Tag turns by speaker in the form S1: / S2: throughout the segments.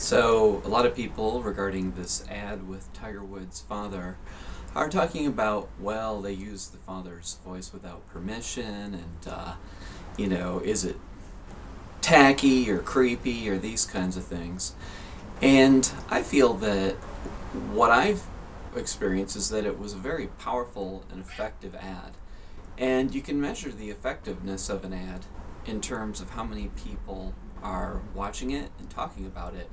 S1: So, a lot of people regarding this ad with Tiger Woods' father are talking about, well, they use the father's voice without permission, and, is it tacky or creepy or these kinds of things. And I feel that what I've experienced is that it was a very powerful and effective ad. And you can measure the effectiveness of an ad in terms of how many people are watching it and talking about it.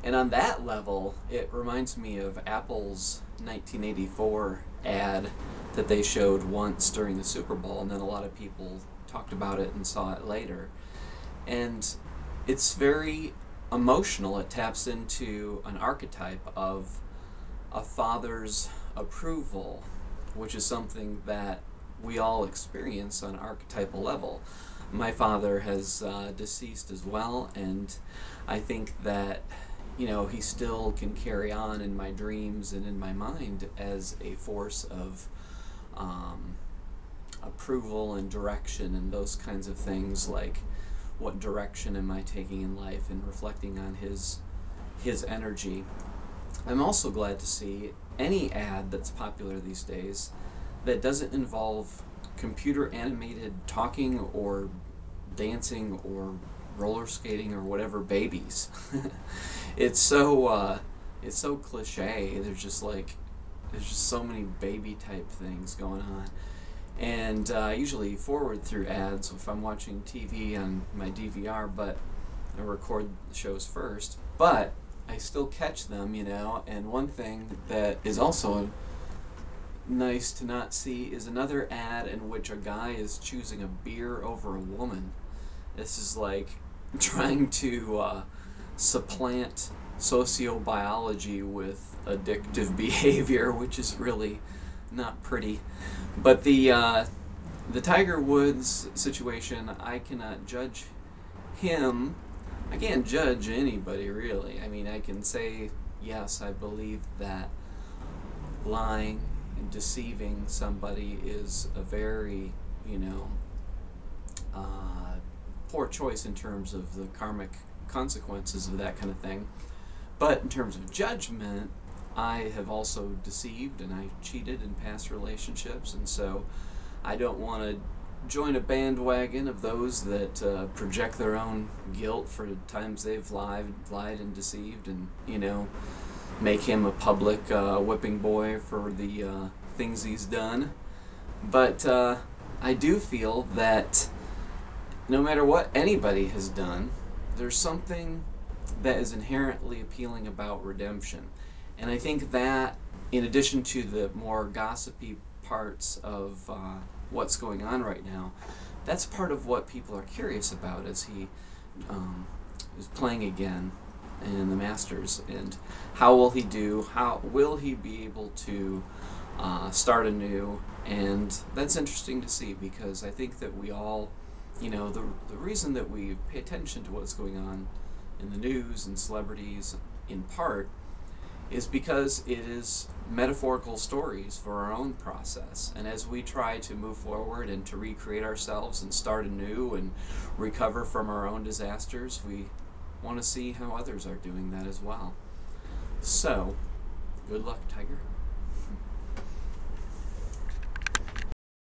S1: And on that level, it reminds me of Apple's 1984 ad that they showed once during the Super Bowl, and then a lot of people talked about it and saw it later. And it's very emotional. It taps into an archetype of a father's approval, which is something that we all experience on an archetypal level. My father has deceased as well, and I think that he still can carry on in my dreams and in my mind as a force of approval and direction and those kinds of things, like what direction am I taking in life, and reflecting on his energy. I'm also glad to see any ad that's popular these days that doesn't involve computer animated talking or dancing or roller skating or whatever babies. It's so cliche. There's just so many baby type things going on. And I usually forward through ads if I'm watching TV on my DVR, but I record the shows first. But I still catch them, and one thing that is also nice to not see is another ad in which a guy is choosing a beer over a woman. This is like trying to supplant sociobiology with addictive behavior, which is really not pretty. But the Tiger Woods situation, I cannot judge him. I can't judge anybody, really. I mean, I can say, yes, I believe that lying and deceiving somebody is a very, poor choice in terms of the karmic consequences of that kind of thing. But in terms of judgment, I have also deceived and I cheated in past relationships, and so I don't want to join a bandwagon of those that project their own guilt for times they've lied and deceived, and make him a public whipping boy for the things he's done. But I do feel that no matter what anybody has done, there's something that is inherently appealing about redemption. And I think that, in addition to the more gossipy parts of what's going on right now, that's part of what people are curious about as he is playing again in the Masters. And how will he do? How will he be able to start anew? And that's interesting to see, because I think that we all, the reason that we pay attention to what's going on in the news and celebrities, in part, is because it is metaphorical stories for our own process. And as we try to move forward and to recreate ourselves and start anew and recover from our own disasters, we want to see how others are doing that as well. So, good luck, Tiger.